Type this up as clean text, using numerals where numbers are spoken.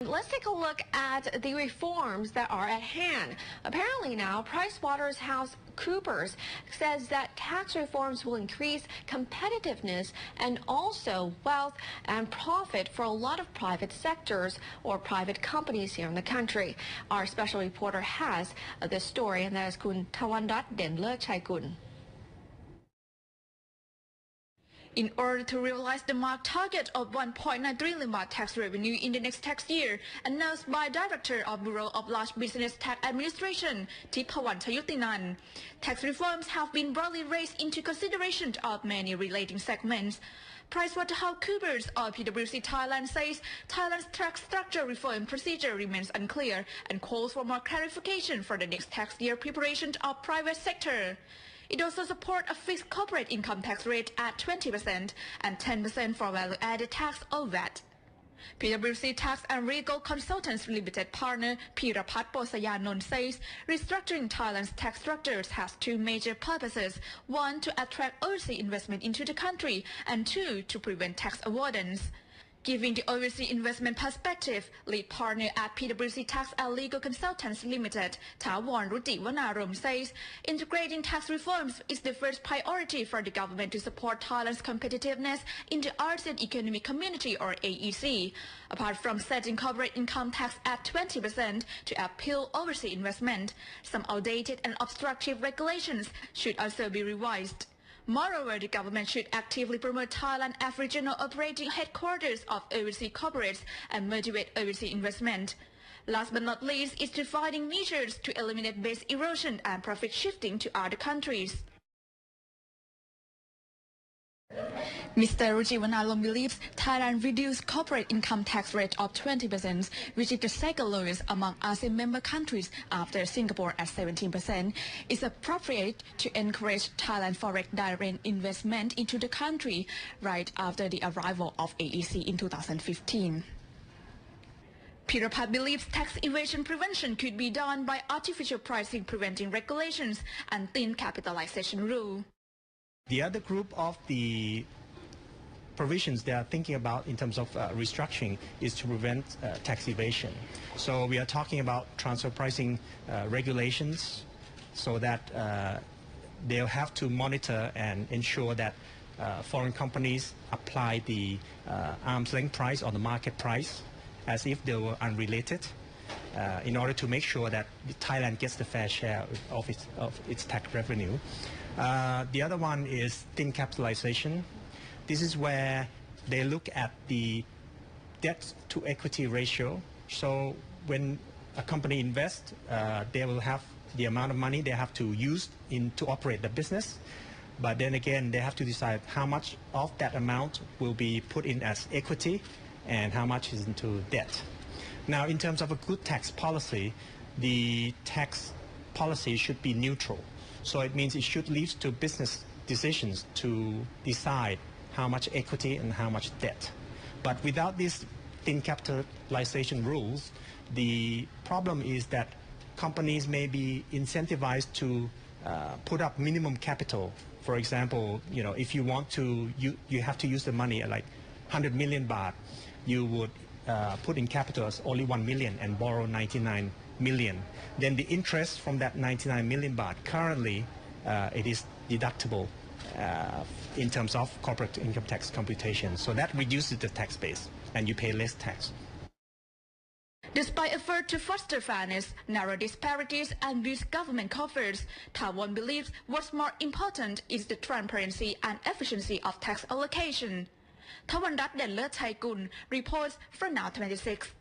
Let's take a look at the reforms that are at hand. Apparently now, PricewaterhouseCoopers says that tax reforms will increase competitiveness and also wealth and profit for a lot of private sectors or private companies here in the country. Our special reporter has this story, and that is Kun Tawandat Denlerchaikun. In order to realize the marked target of 1.9 trillion baht tax revenue in the next tax year, announced by Director of Bureau of Large Business Tax Administration, Thipawan Chayutinan, tax reforms have been broadly raised into consideration of many relating segments. PricewaterhouseCoopers or PwC Thailand says Thailand's tax structure reform procedure remains unclear and calls for more clarification for the next tax year preparation of private sector. It also supports a fixed corporate income tax rate at 20% and 10% for value-added tax or VAT. PwC Tax and Legal Consultants Limited partner Peerapat Poshyanonda says restructuring Thailand's tax structures has two major purposes: one, to attract overseas investment into the country, and two, to prevent tax avoidance. Giving the overseas investment perspective, lead partner at PwC Tax and Legal Consultants Limited, Thawon Rujiwanarom says integrating tax reforms is the first priority for the government to support Thailand's competitiveness in the ASEAN Economic Community or AEC. Apart from setting corporate income tax at 20% to appeal overseas investment, some outdated and obstructive regulations should also be revised. Moreover, the government should actively promote Thailand as regional operating headquarters of overseas corporates and motivate overseas investment. Last but not least is defining measures to eliminate base erosion and profit shifting to other countries. Mr. Rujiwanarom believes Thailand reduced corporate income tax rate of 20%, which is the second lowest among ASEAN member countries after Singapore at 17%, is appropriate to encourage Thailand foreign direct investment into the country right after the arrival of AEC in 2015. Peerapat believes tax evasion prevention could be done by artificial pricing preventing regulations and thin capitalization rule. The other group of the provisions they are thinking about in terms of restructuring is to prevent tax evasion. So we are talking about transfer pricing regulations so that they'll have to monitor and ensure that foreign companies apply the arm's length price or the market price as if they were unrelated in order to make sure that Thailand gets the fair share of its tax revenue. The other one is thin capitalization. This is where they look at the debt to equity ratio. So when a company invests, they will have the amount of money they have to use to operate the business. But then again, they have to decide how much of that amount will be put in as equity and how much is into debt. Now, in terms of a good tax policy, the tax policy should be neutral. So it means it should leave to business decisions to decide how much equity and how much debt. But without these thin capitalization rules, the problem is that companies may be incentivized to put up minimum capital. For example, if you want to, you have to use the money at like 100 million baht, you would put in capital as only 1 million and borrow 99 million. Then the interest from that 99 million baht, currently it is deductible in terms of corporate income tax computation. So that reduces the tax base and you pay less tax. Despite efforts to foster fairness, narrow disparities and boost government coffers, Thawon believes what's more important is the transparency and efficiency of tax allocation. Tawandat Denlerchaikun reports for Now 26.